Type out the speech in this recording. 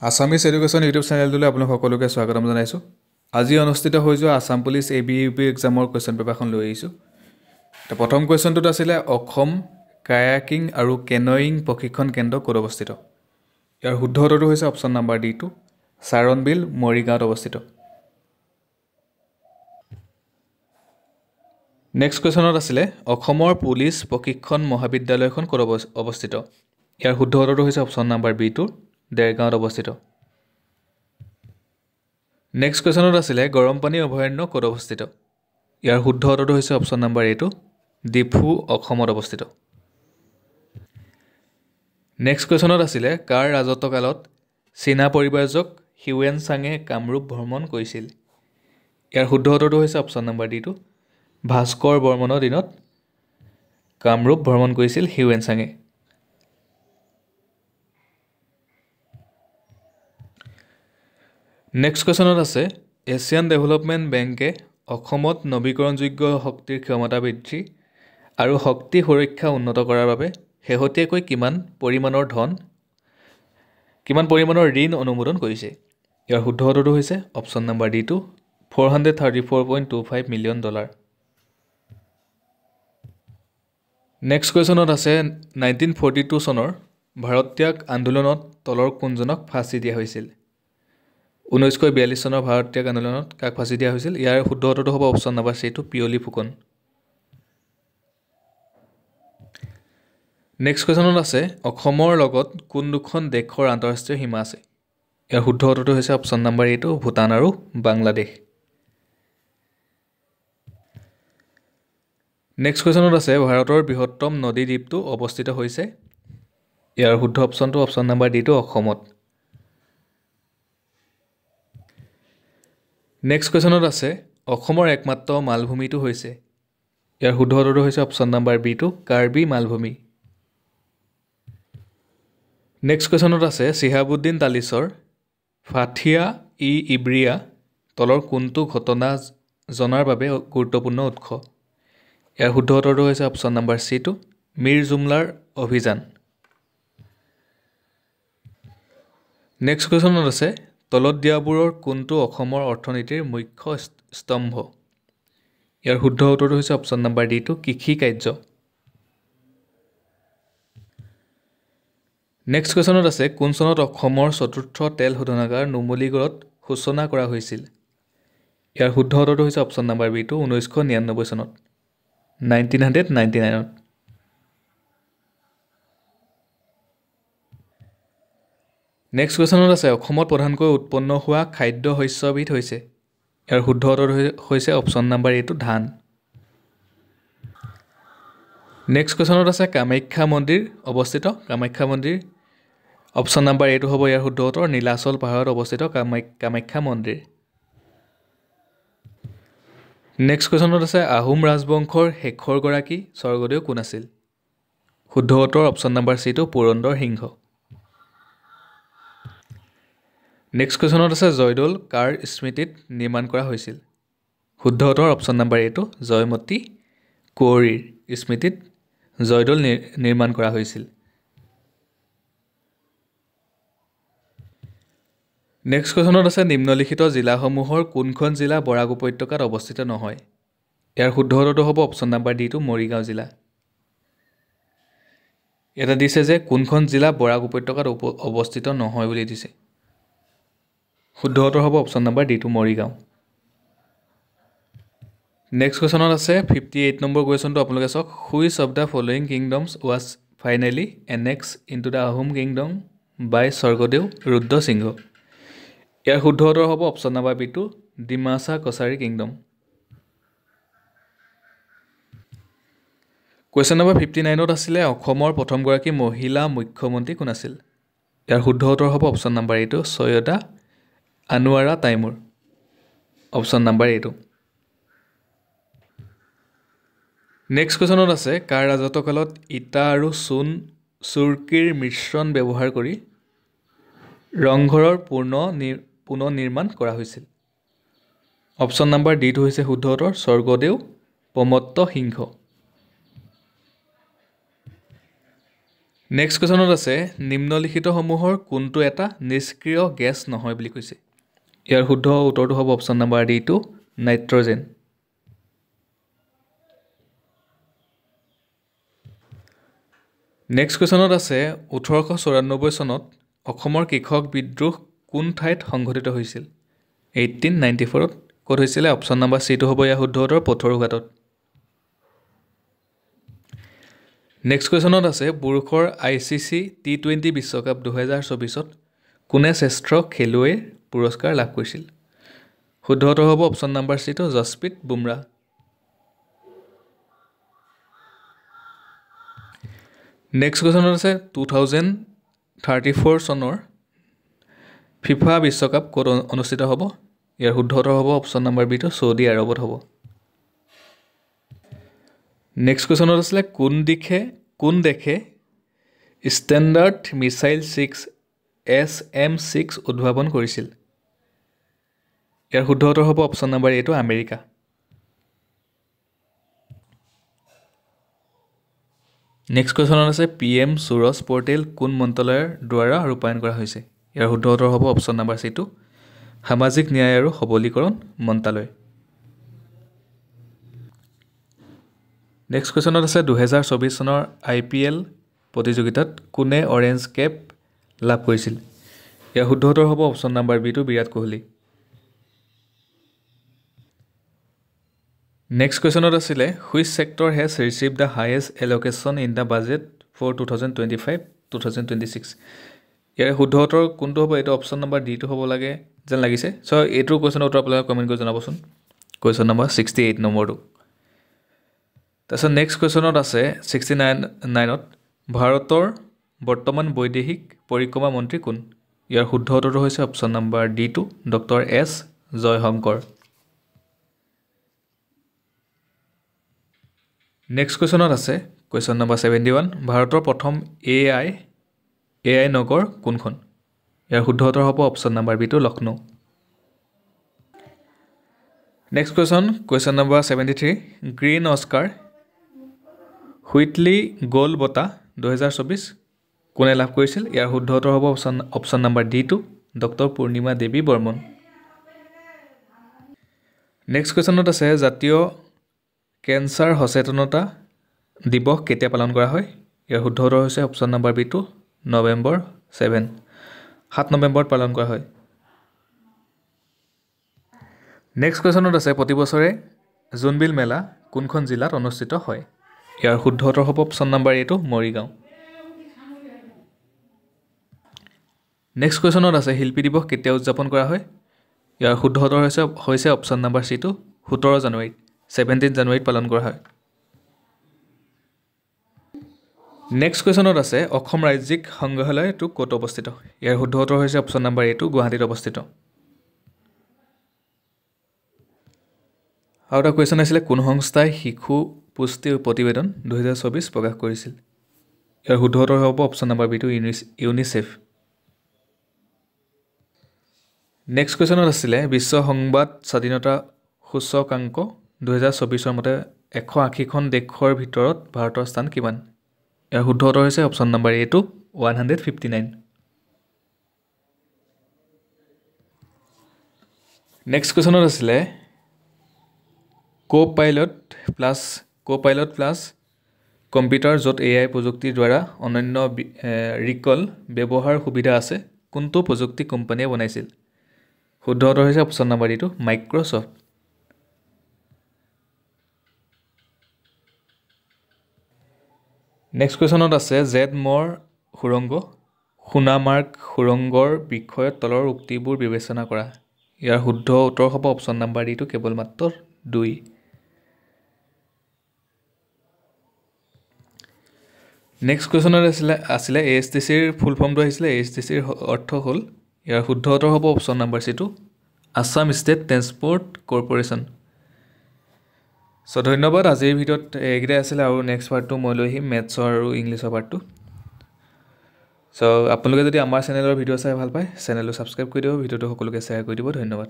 Assamese education YouTube চেনেলটোলৈ আপোনাক সকলোকে স্বাগতম জনাইছোঁ। আজি অনুষ্ঠিত হৈ যোৱা আছাম পুলিচ ABUP এক্সামৰ কুৱেশ্যন পেপাৰখন লৈ আহিছোঁ। তো প্ৰথম কুৱেশ্যনটোত আছিলে অসম কায়াকিং আৰু কেনয়িং প্ৰশিক্ষণ কেন্দ্ৰ ক'ত অৱস্থিত। ইয়াৰ শুদ্ধ উত্তৰটো হৈছে অপশ্যন নাম্বাৰ D2 চাৰণবিল মৰিগাঁৱত অৱস্থিত। নেক্সট কুৱেশ্যনত আছিলে অসমৰ পুলিচ প্ৰশিক্ষণ মহাবিদ্যালয়খন ক'ত অৱস্থিত। ইয়াৰ শুদ্ধ উত্তৰটো হৈছে অপশ্যন নাম্বাৰ B2 দেৰগাঁৱত অৱস্থিত। নেক্সট কুৱেশ্যনত আছিলে গৰমপানী অভয়াৰণ্য ক'ত অৱস্থিত। ইয়াৰ শুদ্ধ উত্তৰটো হৈছে অপশ্যন নাম্বাৰ A2 ডিফু অসমত অৱস্থিত। নেক্সট কুৱেশ্যনত আছিলে কাৰ ৰাজত্বকালত চীনা পৰিব্ৰাজক হিউৱেন চাঙে কামৰূপ ভ্ৰমণ কৰিছিল। ইয়াৰ শুদ্ধ উত্তৰটো হৈছে অপশ্যন নাম্বাৰ D2 ভাস্কৰ বৰ্মনৰ দিনত কামৰূপ ভ্ৰমণ কৰিছিল হিউৱেন চাঙে। নেক্সট কুৱেশ্যনত আছে এছিয়ান ডেভেলপমেণ্ট বেংকে অসমত নৱীকৰণযোগ্য শক্তিৰ ক্ষমতা বৃদ্ধি আৰু শক্তি সুৰক্ষা উন্নত কৰাৰ বাবে শেহতীয়াকৈ কিমান পৰিমাণৰ ঋণ অনুমোদন কৰিছে। ইয়াৰ শুদ্ধ উত্তৰটো হৈছে option number D2 $434.25 million. Next কুৱেশ্যনত আছে 1942 চনৰ ভাৰত ত্যাগ আন্দোলনত তলৰ কোনজনক ফাঁচি দিয়া হৈছিল। 1942 চনৰ ভাৰত ত্যাগ আন্দোলনত কাক ফাঁচি দিয়া হৈছিল। ইয়াৰ শুদ্ধ উত্তৰটো হ'ব option number C2 Piyali Phukan. Next কুৱেশ্যনত আছে অসমৰ লগত কোন দুখন দেশৰ আন্তঃৰাষ্ট্ৰীয় সীমা আছে। ইয়াৰ শুদ্ধ উত্তৰটো হৈছে অপশ্যন নাম্বাৰ A2 ভূটান আৰু বাংলাদেশ। নেক্সট কুৱেশ্যনত আছে ভাৰতৰ বৃহত্তম নদী দ্বীপটো অৱস্থিত হৈছে। ইয়াৰ শুদ্ধ অপশ্যনটো অপশ্যন নাম্বাৰ D2 অসমত। নেক্সট কুৱেশ্যনত আছে অসমৰ একমাত্ৰ মালভূমিটো হৈছে। ইয়াৰ শুদ্ধ উত্তৰটো হৈছে অপশ্যন নাম্বাৰ B2 কাৰ্বি মালভূমি। নেক্সট কুৱেশ্যনত আছে চিহাবুদ্দিন তালিছৰ ফাথিয়া ইব্ৰিয়া তলৰ কোনটো ঘটনা জনাৰ বাবে গুৰুত্বপূৰ্ণ উৎস। ইয়াৰ শুদ্ধ উত্তৰটো হৈছে অপশ্যন নাম্বাৰ C2 মীৰ জুমলাৰ অভিযান। নেক্সট কুৱেশ্যনত আছে তলত দিয়াবোৰৰ কোনটো অসমৰ অৰ্থনীতিৰ মুখ্য স্তম্ভ। ইয়াৰ শুদ্ধ উত্তৰটো হৈছে অপশ্যন নাম্বাৰ D2 কৃষি কাৰ্য। নেক্সট কুৱেশ্যনত আছে কোন চনত অসমৰ চতুৰ্থ তেল শোধনাগাৰ নুমলীগড়ত সূচনা কৰা হৈছিল। ইয়াৰ শুদ্ধ উত্তৰটো হৈছে অপশ্যন নাম্বাৰ B2 1999 চনত 1999ত। নেক্সট কুৱেশ্যনত আছে অসমত প্ৰধানকৈ উৎপন্ন হোৱা খাদ্য শস্যবিধ হৈছে। ইয়াৰ শুদ্ধ উত্তৰ হৈছে অপশ্যন নাম্বাৰ A2 ধান। নেক্সট কুৱেশ্যনত আছে কামাখ্যা মন্দিৰ অৱস্থিত। কামাখ্যা মন্দিৰ অপশ্যন নাম্বাৰ A2 হ'ব ইয়াৰ শুদ্ধ উত্তৰ নীলাচল পাহাৰত অৱস্থিত কামাখ্যা মন্দিৰ। নেক্সট কুৱেশ্যনত আছে আহোম ৰাজবংশৰ শেষৰগৰাকী স্বৰ্গদেউ কোন আছিল। শুদ্ধ উত্তৰ অপশ্যন নাম্বাৰ C2 পুৰন্দৰ সিংহ। নেক্সট কুৱেশ্যনত আছে জয়দৌল কাৰ স্মৃতিত নিৰ্মাণ কৰা হৈছিল। শুদ্ধ উত্তৰ অপশ্যন নাম্বাৰ A2 জয়মতী কুঁৱৰীৰ স্মৃতিত জয়দৌল নিৰ্মাণ কৰা হৈছিল। নেক্সট কুৱেশ্যনত আছে নিম্নলিখিত জিলাসমূহৰ কোনখন জিলা বৰাক উপত্যকাত অৱস্থিত নহয়। ইয়াৰ শুদ্ধ উত্তৰটো হ'ব অপশ্যন নাম্বাৰ D2 মৰিগাঁও জিলা। এটা দিছে যে কোনখন জিলা বৰাক উপত্যকাত অৱস্থিত নহয় বুলি দিছে। শুদ্ধ উত্তৰ হ'ব option number D2 Morigaon. Next কুৱেশ্যনত আছে 58 নম্বৰ কুৱেশ্যনটো আপোনালোকে চাওক which of the following kingdoms was finally annex into the Ahom kingdom by Swargadeo Rudrasingha. ইয়াৰ শুদ্ধ উত্তৰ হ'ব option number B2 Dimasa Kachari kingdom. Question number 59ত আছিলে অসমৰ প্ৰথমগৰাকী মহিলা মুখ্যমন্ত্ৰী কোন আছিল। ইয়াৰ শুদ্ধ উত্তৰ হ'ব option number A2 Syeda Anowara Taimur. Option number A2। Next কুৱেশ্যনত আছে কাৰ ৰাজত্বকালত ইটা আৰু চূণ চুৰকিৰ মিশ্ৰণ ব্যৱহাৰ কৰি ৰংঘৰৰ পুনৰ নিৰ্মাণ কৰা হৈছিল। অপশ্যন নাম্বাৰ D2 হৈছে শুদ্ধ উত্তৰ স্বৰ্গদেউ প্ৰমত্ত সিংহ। নেক্সট কুৱেশ্যনত আছে নিম্নলিখিতসমূহৰ কোনটো এটা নিষ্ক্ৰিয় গেছ নহয় বুলি কৈছে। ইয়াৰ শুদ্ধ উত্তৰটো হ'ব অপশ্যন নম্বৰ ডি2 নাইট্ৰজেন। নেক্সট কুৱেশ্যনত আছে 1894 চনত অসমৰ কৃষক বিদ্ৰোহ কোন ঠাইত সংঘটিত হৈছিল। 1894ত ক'ত হৈছিলে? অপশ্যন নম্বৰ চিটো হ'ব ইয়াৰ শুদ্ধ উত্তৰ পথৰুঘাটত। নেক্সট কুৱেশ্যনত আছে পুৰুষৰ ICC T20 বিশ্বকাপ 2024ত কোনে শ্ৰেষ্ঠ খেলুৱৈৰ পুৰস্কাৰ লাভ কৰিছিল। শুদ্ধ উত্তৰ হ'ব অপশ্যন নম্বৰ চিটো জছপ্ৰীত বুমৰাহ। নেক্সট কুৱেশ্যনত আছে 2034 চনৰ ফিফা বিশ্বকাপ ক'ত অনুষ্ঠিত হ'ব। ইয়াৰ শুদ্ধ উত্তৰ হ'ব অপশ্যন নম্বৰ বিটো ছৌদি আৰবত হ'ব। নেক্সট কুৱেশ্যনত আছিলে কোন দেশে ষ্টেণ্ডাৰ্ড মিছাইল 6 SM-6 উদ্ভাৱন কৰিছিল। ইয়াৰ শুদ্ধ উত্তৰ হ'ব অপশ্যন নম্বৰ এটো আমেৰিকা। নেক্সট কুৱেশ্যনত আছে PM সুৰজ পৰ্টেল কোন মন্ত্ৰালয়ৰ দ্বাৰা ৰূপায়ণ কৰা হৈছে। ইয়াৰ শুদ্ধ উত্তৰ হ'ব অপশ্যন নম্বৰ চিটো সামাজিক ন্যায় আৰু সবলীকৰণ মন্ত্ৰালয়। নেক্সট কুৱেশ্যনত আছে 2024 চনৰ IPL প্ৰতিযোগিতাত কোনে অৰেঞ্জ কেপ লাভ কৰিছিল। ইয়াৰ শুদ্ধ উত্তৰ হ'ব অপশ্যন নম্বৰ বিটো বিৰাট কোহলি। নেক্সট কুৱেশ্যনত আছিলে which sector has received the highest allocation in the budget for 2025-2026। ইয়াৰ শুদ্ধ উত্তৰ কোনটো হ'ব? এইটো অপশ্যন নম্বৰ ডিটো হ'ব লাগে যেন লাগিছে। চ' এইটোৰ কুৱেশ্যনৰ উত্তৰ আপোনালোকে কমেণ্ট কৰি জনাবচোন। কুৱেশ্যন নম্বৰ 68 নম্বৰটো। তাৰপিছত নেক্সট কুৱেশ্যনত আছে 69ত ভাৰতৰ বৰ্তমান বৈদেশিক পৰিক্ৰমা মন্ত্ৰী কোন। ইয়াৰ শুদ্ধ উত্তৰটো হৈছে অপশ্যন নম্বৰ ডিটো ডক্টৰ S জয়শংকৰ। নেক্সট কুৱেশ্যনত আছে কুৱেশ্যন নম্বৰ 71 ভাৰতৰ প্ৰথম AI নগৰ কোনখন। ইয়াৰ শুদ্ধ উত্তৰ হ'ব অপশ্যন নম্বৰ বিটো Lucknow. Next question number 73 green Oscar Whitley gold বঁটা 2024 কোনে লাভ কৰিছিল। ইয়াৰ শুদ্ধ উত্তৰ হ'ব অপশ্যন নম্বৰ ডিটো ডক্টৰ পূৰ্ণিমা দেৱী বৰ্মন। নেক্সট কুৱেশ্যনত আছে জাতীয় কেঞ্চাৰ সচেতনতা দিৱস কেতিয়া পালন কৰা হয়। ইয়াৰ শুদ্ধ উত্তৰ হৈছে অপশ্যন নম্বৰ বিটো নৱেম্বৰ 7 নৱেম্বৰত পালন কৰা হয়। নেক্সট কুৱেশ্যনত আছে প্ৰতি বছৰে জোনবিল মেলা কোনখন জিলাত অনুষ্ঠিত হয়। ইয়াৰ শুদ্ধ উত্তৰ হ'ব অপশ্যন নম্বৰ এটো মৰিগাঁও। নেক্সট কুৱেশ্যনত আছে শিল্পী দিৱস কেতিয়া উদযাপন কৰা হয়। ইয়াৰ শুদ্ধ উত্তৰ হৈছে অপশ্যন নম্বৰ চিটো 17 জানুৱাৰীত 17 জানুৱাৰীত পালন কৰা হয়। নেক্সট কুৱেশ্যনত আছে অসম ৰাজ্যিক সংগ্ৰহালয়টো ক'ত অৱস্থিত। ইয়াৰ শুদ্ধ উত্তৰ হৈছে অপশ্যন নম্বৰ এটো গুৱাহাটীত অৱস্থিত। আৰু এটা কুৱেশ্যন আছিলে কোন সংস্থাই শিশু পুষ্টি প্ৰতিবেদন 2024 প্ৰকাশ কৰিছিল। ইয়াৰ শুদ্ধ উত্তৰ হ'ব অপশ্যন নম্বৰ বিটো ইউনিচেফ। নেক্সট কুৱেশ্যনত আছিলে বিশ্ব সংবাদ স্বাধীনতা সূচকাংক 2024 মতে 180খন দেশৰ ভিতৰত ভাৰতৰ স্থান কিমান। ইয়াৰ শুদ্ধ উত্তৰ হৈছে অপশ্যন নম্বৰ এটো 159। নেক্সট কুৱেশ্যনত আছিলে কোপাইলট প্লাছ কম্পিউটাৰ য'ত AI প্ৰযুক্তিৰ দ্বাৰা অনন্য ৰিকল ব্যৱহাৰ সুবিধা আছে কোনটো প্ৰযুক্তি কোম্পানীয়ে বনাইছিল। শুদ্ধ উত্তৰ হৈছে অপশ্যন নম্বৰ ডিটো মাইক্ৰ'ছফ্ট। নেক্সট কুৱেশ্যনত আছে জেড মৰ সুৰংগ সোণামাৰ্গ সুৰংগৰ বিষয়ত তলৰ উক্তিবোৰ বিবেচনা কৰা। ইয়াৰ শুদ্ধ উত্তৰ হ'ব অপশ্যন নম্বৰ ডিটো কেৱল মাত্ৰ 2। নেক্সট কুৱেশ্যনত আছিলে ASTCৰ ফুল ফৰ্মটো আহিছিলে ASTCৰ অৰ্থ হ'ল। ইয়াৰ শুদ্ধ উত্তৰ হ'ব অপশ্যন নম্বৰ চিটো Assam state transport corporation. So' ধন্যবাদ। আজিৰ ভিডিঅ'ত এইকেইটাই আছিলে আৰু নেক্সট পাৰ্টটো মই লৈ আহিম মেথছৰ আৰু ইংলিছৰ পাৰ্টটো। চ' আপোনালোকে যদি আমাৰ চেনেলৰ ভিডিঅ' চাই ভাল পায় চেনেলটো ছাবস্ক্ৰাইব কৰি দিব ভিডিঅ'টো সকলোকে শ্বেয়াৰ কৰি দিব। ধন্যবাদ।